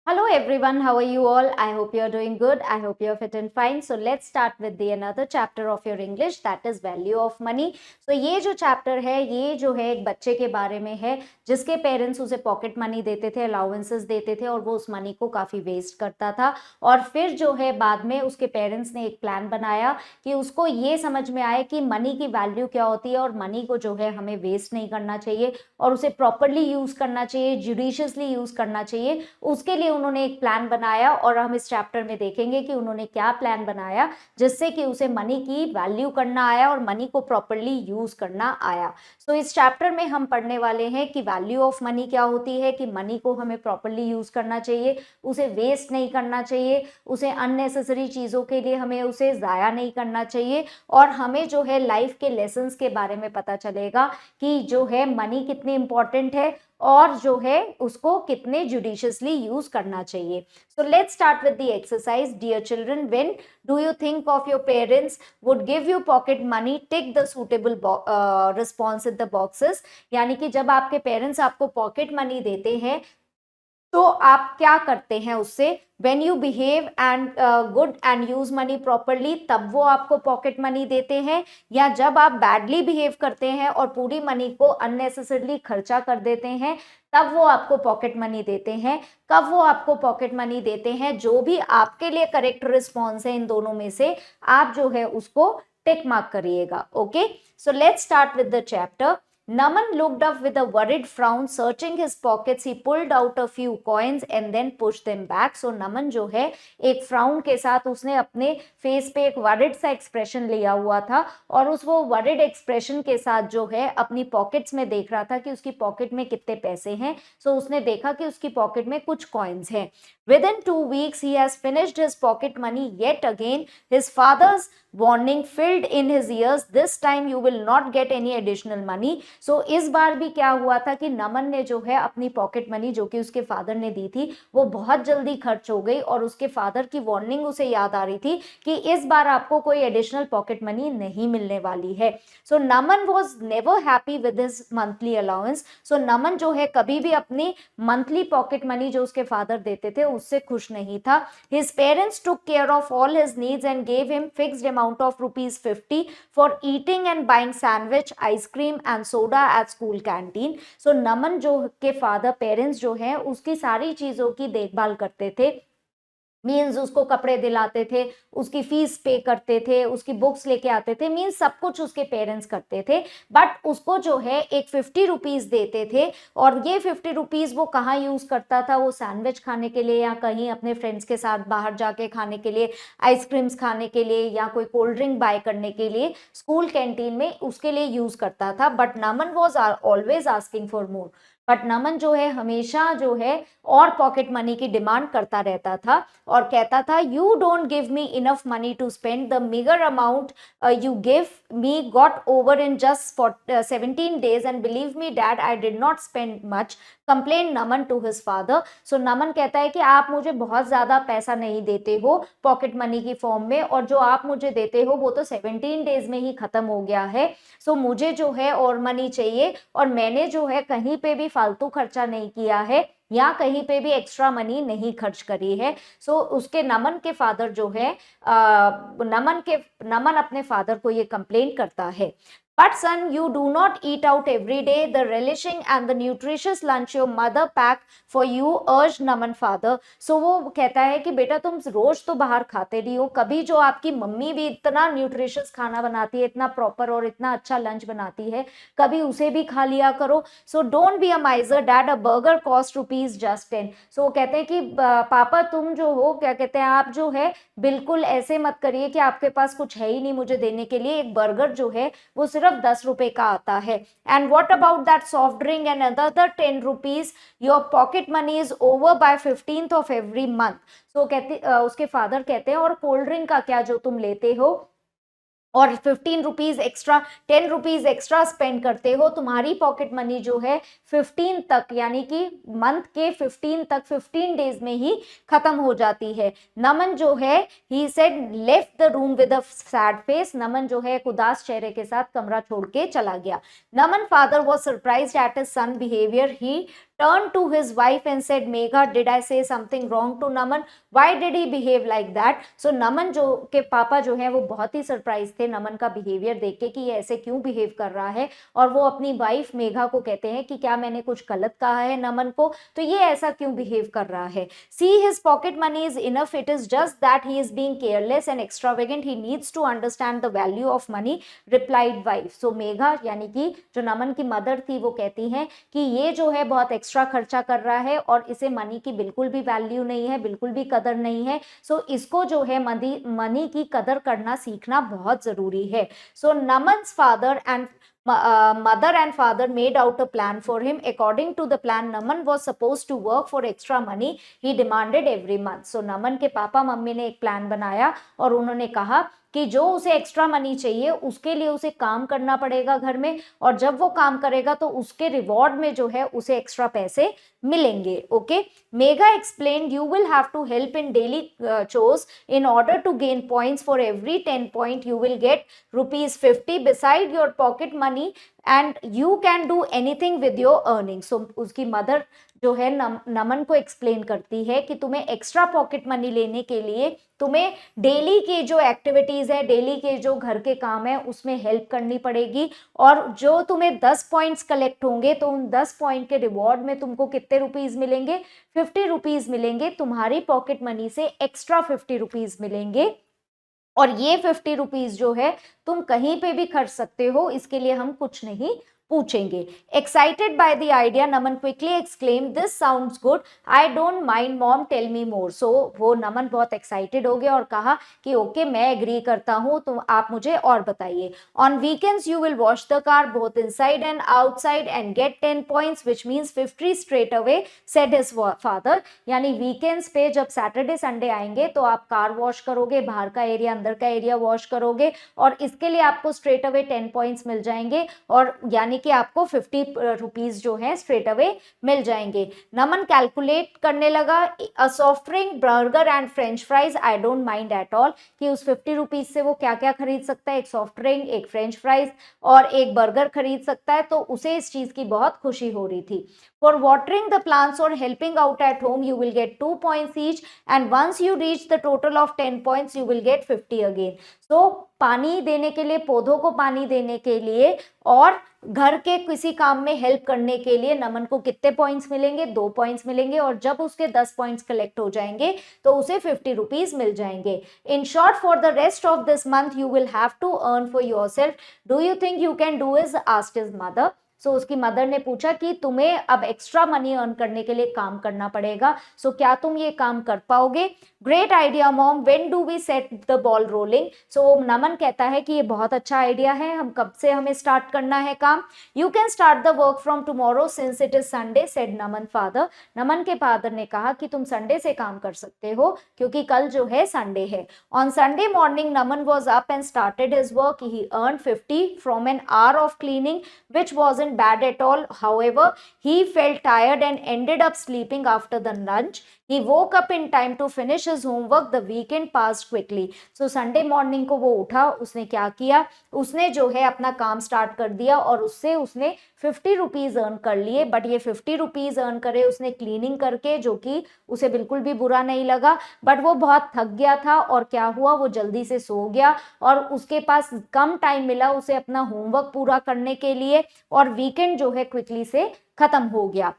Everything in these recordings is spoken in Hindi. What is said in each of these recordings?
Hello everyone, how are you all? I hope you're doing good. I hope you're fit and fine. So let's start with the another chapter of your English, that is value of money. So ये जो चैप्टर है ये जो है एक बच्चे के बारे में है जिसके पेरेंट्स उसे पॉकेट मनी देते थे, अलाउंसेस देते थे और वो उस मनी को काफ़ी वेस्ट करता था। और फिर जो है बाद में उसके पेरेंट्स ने एक प्लान बनाया कि उसको ये समझ में आए कि मनी की वैल्यू क्या होती है और मनी को जो है हमें वेस्ट नहीं करना चाहिए और उसे प्रॉपरली यूज़ करना चाहिए, जुडिशियसली यूज़ करना चाहिए। उसके लिए उन्होंने एक प्लान बनाया और हम इस चैप्टर में देखेंगे कि उन्होंने क्या प्लान बनाया जिससे कि उसे मनी की वैल्यू करना आया और मनी को प्रॉपरली यूज करना आया। सो इस चैप्टर में हम पढ़ने वाले हैं कि वैल्यू ऑफ मनी क्या होती है, कि मनी को हमें प्रॉपरली यूज करना चाहिए, उसे वेस्ट नहीं करना चाहिए, उसे अननेसेसरी चीज़ों के लिए हमें उसे ज़ाया नहीं करना चाहिए और हमें जो है लाइफ के लेसन्स के बारे में पता चलेगा कि जो है मनी कितनी इंपॉर्टेंट है और जो है उसको कितने जुडिशियसली यूज करना चाहिए। So let's start with the exercise. Dear children, when do you think of your parents would give you pocket money, tick the suitable response in the boxes. यानी कि जब आपके पेरेंट्स आपको पॉकेट मनी देते हैं तो आप क्या करते हैं उससे? When you behave and good and use money properly तब वो आपको पॉकेट मनी देते हैं, या जब आप बैडली बिहेव करते हैं और पूरी मनी को अननेसेसरली खर्चा कर देते हैं तब वो आपको पॉकेट मनी देते हैं। कब वो आपको पॉकेट मनी देते हैं? जो भी आपके लिए करेक्ट रिस्पॉन्स है इन दोनों में से आप जो है उसको टिक मार्क करिएगा। Okay, so let's start with the chapter. Naman looked up with a worried frown. Searching his pockets, he pulled out a few coins and then pushed them back. So Naman जो है एक फ्राउन के साथ उसने अपने फेस पे एक वर्रिड सा एक्सप्रेशन लिया हुआ था और उस वो वर्रिड एक्सप्रेशन के साथ जो है अपनी पॉकेट्स में देख रहा था कि उसकी पॉकेट में कितने पैसे हैं। सो उसने देखा कि उसकी पॉकेट में कुछ कॉइन्स हैं। Within 2 weeks, he has finished his pocket money yet again. His father's warning filled in his ears. This time you will not get any additional money. So इस बार भी क्या हुआ था कि नमन ने जो है अपनी पॉकेट मनी जो कि उसके फादर ने दी थी वो बहुत जल्दी खर्च हो गई और उसके फादर की वार्निंग उसे याद आ रही थी कि इस बार आपको कोई एडिशनल पॉकेट मनी नहीं मिलने वाली है। So Naman was never happy with his monthly allowance. So Naman जो है कभी भी अपनी मंथली पॉकेट मनी जो उसके फादर देते थे उससे खुश नहीं था। His parents took care of all his needs and gave him fixed amount of rupees 50 for eating and buying sandwich, ice cream and soda at school canteen. So नमन जो के फादर पेरेंट्स जो हैं उसकी सारी चीजों की देखभाल करते थे। मीन्स उसको कपड़े दिलाते थे, उसकी फीस पे करते थे, उसकी बुक्स लेके आते थे, मीन्स सब कुछ उसके पेरेंट्स करते थे। बट उसको जो है एक 50 रुपीज देते थे और ये 50 रुपीज वो कहाँ यूज करता था? वो सैंडविच खाने के लिए या कहीं अपने फ्रेंड्स के साथ बाहर जाके खाने के लिए, आइसक्रीम्स खाने के लिए या कोई कोल्ड ड्रिंक बाय करने के लिए स्कूल कैंटीन में उसके लिए यूज करता था। But Naman was always asking for more. But Naman जो है हमेशा जो है और पॉकेट मनी की डिमांड करता रहता था और कहता था, you don't give me enough money to spend, the meagre amount you give me got over in just 17 days and believe me dad I did not spend much, complain Naman to his father. So Naman कहता है कि आप मुझे बहुत ज्यादा पैसा नहीं देते हो पॉकेट मनी की फॉर्म में और जो आप मुझे देते हो वो तो 17 days में ही खत्म हो गया है। सो मुझे जो है और मनी चाहिए और मैंने जो है कहीं पे भी फालतू खर्चा नहीं किया है या कहीं पे भी एक्स्ट्रा मनी नहीं खर्च करी है। सो उसके नमन के फादर जो है नमन अपने फादर को ये कंप्लेन करता है। But son, you do not eat out every day. The relishing and the nutritious lunch your mother pack for you, urged Naman father. So वो कहता है कि बेटा तुम रोज तो बाहर खाते नहीं हो, कभी जो आपकी मम्मी भी इतना न्यूट्रिशियस खाना बनाती है, इतना प्रॉपर और इतना अच्छा लंच बनाती है, कभी उसे भी खा लिया करो। So don't be a माइजर dad, a burger cost rupees just 10। सो वो कहते हैं कि पापा तुम जो हो, क्या कहते हैं, आप जो है बिल्कुल ऐसे मत करिए कि आपके पास कुछ है ही नहीं मुझे देने के लिए, एक बर्गर जो है वो सिर्फ 10 रुपए का आता है। And what about that soft drink and other 10 rupees, your pocket money is over by 15th of every month। सो कहते उसके फादर कहते हैं और कोल्ड ड्रिंक का क्या जो तुम लेते हो और 15 rupees extra, 10 rupees extra spend करते हो, तुम्हारी पॉकेट मनी जो है 15 तक, यानी कि मंथ के 15 तक, 15 डेज में ही खत्म हो जाती है। नमन जो है he said left the room with a sad face, Naman जो है एक उदास चेहरे के साथ कमरा छोड़ के चला गया। Naman father was surprised at his son behaviour, he turned to his wife and said, Megha, did I say something wrong to Naman? Why did he behave like that? So नमन जो के पापा जो है वो बहुत ही सरप्राइज थे नमन का बिहेवियर देख के कि ये ऐसे क्यों बिहेव कर रहा है, और वो अपनी वाइफ मेघा को कहते हैं कि क्या मैंने कुछ गलत कहा है नमन को, तो ये ऐसा क्यों बिहेव कर रहा है। See, his pocket money is enough, it is just that he is being careless and extravagant, he needs to understand the value of money, replied wife. So Megha यानी कि जो नमन की मदर थी वो कहती हैं कि ये जो है बहुत एक्स्ट्रा खर्चा कर रहा है और इसे मनी की बिल्कुल भी वैल्यू नहीं है, बिल्कुल भी कदर नहीं है। सो इसको जो है मनी की कदर करना सीखना बहुत जरूरी है। So Naman's father and mother and father made out a plan for him. According to the plan, Naman was supposed to work for extra money he demanded every month. So Naman के पापा मम्मी ने एक प्लान बनाया और उन्होंने कहा कि जो उसे एक्स्ट्रा मनी चाहिए उसके लिए उसे काम करना पड़ेगा घर में, और जब वो काम करेगा तो उसके रिवॉर्ड में जो है उसे एक्स्ट्रा पैसे मिलेंगे। Okay, mega explained you will have to help in daily chores in order to gain points, for every 10 point you will get ₹50 beside your pocket money and you can do anything with your earning. So उसकी मदर जो है नमन को एक्सप्लेन करती है कि तुम्हें एक्स्ट्रा पॉकेट मनी लेने के लिए तुम्हें डेली की जो एक्टिविटीज है, डेली के जो घर के काम है उसमें हेल्प करनी पड़ेगी, और जो तुम्हें 10 पॉइंट्स कलेक्ट होंगे तो उन 10 पॉइंट के रिवॉर्ड में तुमको कितने रुपीज मिलेंगे, 50 रुपीज मिलेंगे, तुम्हारी पॉकेट मनी से एक्स्ट्रा 50 रुपीज मिलेंगे, और ये 50 रुपीज जो है तुम कहीं पे भी खर्च सकते हो, इसके लिए हम कुछ नहीं पूछेंगे। Excited by the idea Naman quickly exclaim, this sounds good, I don't mind mom, tell me more. So वो नमन बहुत एक्साइटेड हो गया और कहा कि ओके मैं एग्री करता हूँ, तो आप मुझे और बताइए। On weekends you will wash the car both inside and outside and get 10 points which means 50 straight away, said his father. यानी वीकेंड्स पे जब सैटरडे संडे आएंगे तो आप कार वॉश करोगे, बाहर का एरिया अंदर का एरिया वॉश करोगे, और इसके लिए आपको स्ट्रेट अवे 10 पॉइंट्स मिल जाएंगे, और यानी कि आपको 50 रुपीज जो है स्ट्रेट अवे मिल जाएंगे। नमन कैलकुलेट करने लगा, a soft drink, burger and French fries, I don't mind at all, कि उस 50 रुपीज से वो क्या क्या खरीद सकता है, एक सॉफ्ट ड्रिंक, एक फ्रेंच फ्राइज और एक बर्गर खरीद सकता है, तो उसे इस चीज की बहुत खुशी हो रही थी। For watering the plants or helping out at home, you will get 2 points each, and once you reach the total of 10 points, you will get 50 again. So पानी देने के लिए, पौधों को पानी देने के लिए और घर के किसी काम में हेल्प करने के लिए नमन को कितने पॉइंट्स मिलेंगे, 2 पॉइंट्स मिलेंगे, और जब उसके 10 पॉइंट्स कलेक्ट हो जाएंगे तो उसे 50 रुपीज मिल जाएंगे। In short, for the rest of this month you will have to earn for yourself, do you think you can do is, asked his mother. So उसकी मदर ने पूछा कि तुम्हें अब एक्स्ट्रा मनी अर्न करने के लिए काम करना पड़ेगा, सो क्या तुम ये काम कर पाओगे। Great idea mom, when do we set the ball rolling. So Naman कहता है कि ये बहुत अच्छा आइडिया है, हम कब से हमें स्टार्ट करना है काम। You can start the work from tomorrow since it is Sunday, said Naman father. Naman के फादर ने कहा कि तुम संडे से काम कर सकते हो क्योंकि कल जो है संडे है। On Sunday morning Naman was up and started his work, he earn 50 from an hour of cleaning which wasn't bad at all. However, he felt tired and ended up sleeping after the lunch. He woke up in time to finish his homework. The weekend passed quickly. So Sunday morning को वो उठा, उसने क्या किया, उसने जो है अपना काम स्टार्ट कर दिया और उससे उसने 50 रुपीज अर्न कर लिए। बट ये 50 रुपीज अर्न करे उसने क्लीनिंग करके, जो कि उसे बिल्कुल भी बुरा नहीं लगा, बट वो बहुत थक गया था और क्या हुआ, वो जल्दी से सो गया और उसके पास कम टाइम मिला उसे अपना होमवर्क पूरा करने के लिए, और वीकेंड जो है क्विकली से खत्म हो गया।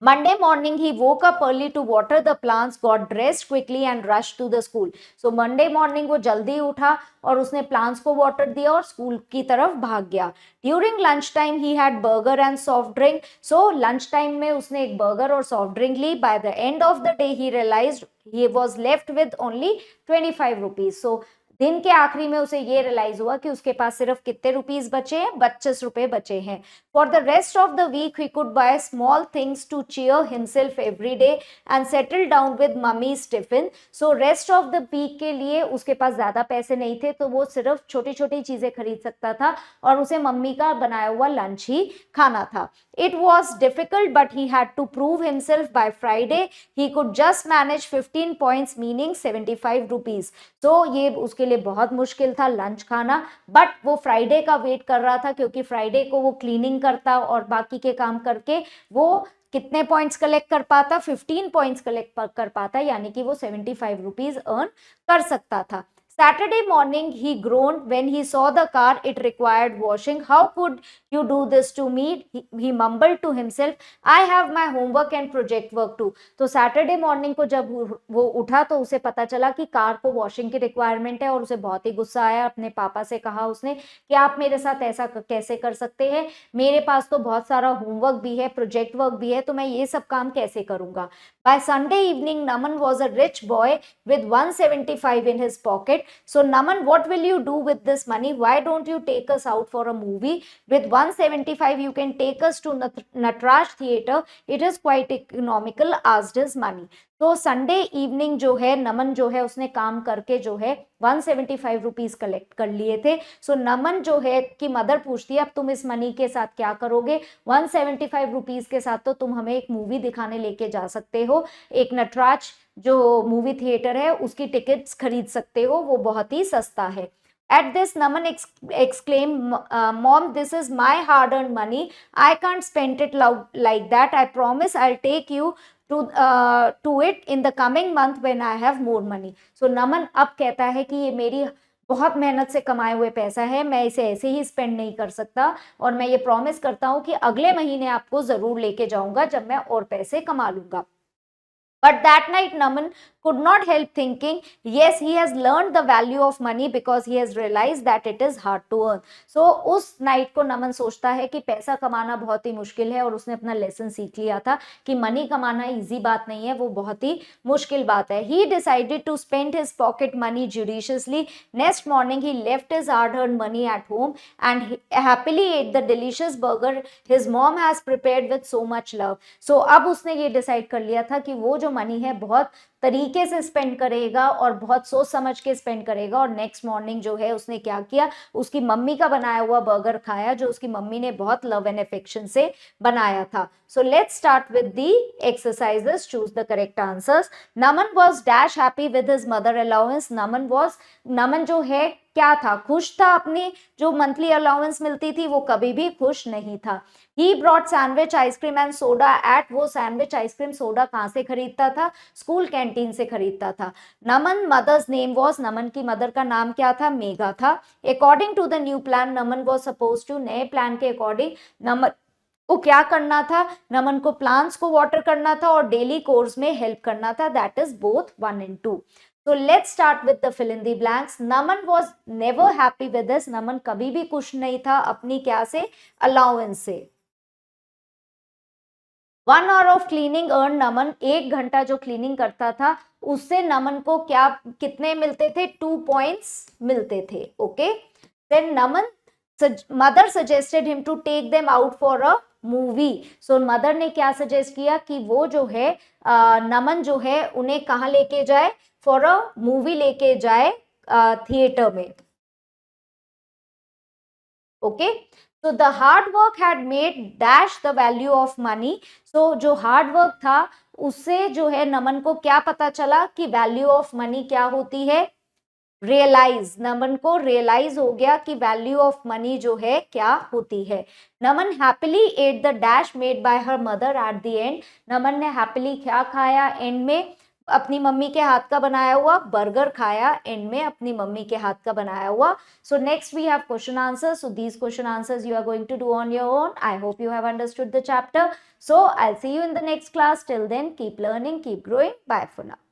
Monday morning he woke up early to water the plants, got dressed quickly and rushed to the school. So Monday morning वो जल्दी उठा और उसने plants को water दिया और school की तरफ भाग गया. During lunch time he had burger and soft drink. So lunch time में उसने एक burger और soft drink Lee. By the end of the day he realized he was left with only 25 rupees. So दिन के आखिरी में उसे ये रियलाइज हुआ कि उसके पास सिर्फ कितने रुपीस बचे हैं, 25 रुपए बचे हैं। For the rest of the week he could buy small things to cheer himself every day and settle down with mummy's tiffin. So rest of the week के लिए उसके पास ज्यादा पैसे नहीं थे, तो वो सिर्फ छोटी छोटी चीजें खरीद सकता था और उसे मम्मी का बनाया हुआ लंच ही खाना था। It was difficult but he had to prove himself by Friday he could just manage 15 points meaning 75 rupees. तो ये उसके लिए बहुत मुश्किल था लंच खाना, बट वो फ्राइडे का वेट कर रहा था क्योंकि फ्राइडे को वो क्लीनिंग करता और बाकी के काम करके वो कितने पॉइंट्स कलेक्ट कर पाता, 15 पॉइंट्स कलेक्ट कर पाता, यानी कि वो 75 रुपीज अर्न कर सकता था। Saturday morning he groaned when he saw the car it required washing. How could you do this to me? He mumbled to himself, I have my homework and project work too. तो सैटरडे मॉर्निंग को जब वो उठा तो उसे पता चला कि कार को वॉशिंग की रिक्वायरमेंट है और उसे बहुत ही गुस्सा आया। अपने पापा से कहा उसने कि आप मेरे साथ ऐसा कैसे कर सकते हैं, मेरे पास तो बहुत सारा होमवर्क भी है, प्रोजेक्ट वर्क भी है, तो मैं ये सब काम कैसे करूंगा। By Sunday evening, Naman was a rich boy with 175 in his pocket. So Naman, what will you do with this money? Why don't you take us out for a movie? With 175 you can take us to Natraj theater. It is quite economical, asked his money. तो संडे इवनिंग जो है नमन जो है उसने काम करके जो है 175 रुपीज कलेक्ट कर लिए थे। सो नमन जो है कि मदर पूछती है अब तुम इस मनी के साथ क्या करोगे, 175 रुपीज के साथ तो तुम हमें एक मूवी दिखाने लेके जा सकते हो, एक नटराज जो मूवी थिएटर है उसकी टिकट्स खरीद सकते हो, वो बहुत ही सस्ता है। At this, Naman exclaimed, Mom, this is my hard-earned money. I can't spend it like that. I promise I'll take you to it in the coming month when I have more money. So Naman अब कहता है कि ये मेरी बहुत मेहनत से कमाए हुए पैसा है, मैं इसे ऐसे ही स्पेंड नहीं कर सकता और मैं ये प्रॉमिस करता हूँ कि अगले महीने आपको जरूर लेके जाऊंगा जब मैं और पैसे कमा लूंगा। But that night Naman could not help thinking, yes, he has learned the value of money because he has realized that it is hard to earn. So उस नाइट को नमन सोचता है कि पैसा कमाना बहुत ही मुश्किल है और उसने अपना लेसन सीख लिया था कि मनी कमाना इजी बात नहीं है, वो बहुत ही मुश्किल बात है। He decided to spend his pocket money judiciously. Next morning he left his hard-earned money at home and he happily ate the delicious burger his mom has prepared with so much love. So अब उसने ये डिसाइड कर लिया था कि वो जो मनी है बहुत तरीके से स्पेंड करेगा और बहुत सोच समझ के स्पेंड करेगा। और नेक्स्ट मॉर्निंग जो है उसने क्या किया, उसकी मम्मी का बनाया हुआ बर्गर खाया जो उसकी मम्मी ने बहुत लव एंड अफेक्शन से बनाया था। So let's start with the exercises, choose the correct answers. Naman was dash happy with his mother allowance. Naman जो है क्या था, खुश था, अपनी जो मंथली अलाउंस मिलती थी वो कभी भी खुश नहीं था। He brought sandwich ice cream and soda at, वो सैंडविच आइसक्रीम सोडा कहाँ से खरीदता था, स्कूल कैंटीन से खरीदता था। Naman mother's name was, Naman की मदर का नाम क्या था, मेघा था। According to the new plan Naman was suppose to, नए प्लान के अकॉर्डिंग नमन को क्या करना था, नमन को प्लांट्स को वाटर करना था और डेली कोर्स में हेल्प करना था, that is both 1 and 2। So let's start with the fill in the blanks. Naman was never happy with this. Naman कभी भी खुश नहीं था अपनी क्या से, अलाउंस से। 1 hour of cleaning earned Naman, 1 घंटा जो क्लीनिंग करता था उससे नमन को क्या कितने मिलते थे, 2 points मिलते थे। Okay, then Naman mother suggested him to take them out for a movie. So mother ने क्या सजेस्ट किया कि वो जो है नमन जो है उन्हें कहाँ लेके जाए, फॉर अ मूवी लेके जाए थिएटर में। Okay, so the hard work had made dash the value of money. so जो हार्ड वर्क था उससे जो है नमन को क्या पता चला कि वैल्यू ऑफ मनी क्या होती है, रियलाइज, नमन को रियलाइज हो गया कि वैल्यू ऑफ मनी जो है क्या होती है। Naman happily ate the dash made by her mother at the end, Naman ने हैप्पीली क्या खाया, एंड में अपनी मम्मी के हाथ का बनाया हुआ बर्गर खाया, एंड में अपनी मम्मी के हाथ का बनाया हुआ। So next we have question answers. So these question answers you are going to do on your own. I hope you have understood the chapter. So I'll see you in the next class. Till then, keep learning, keep growing. Bye for now.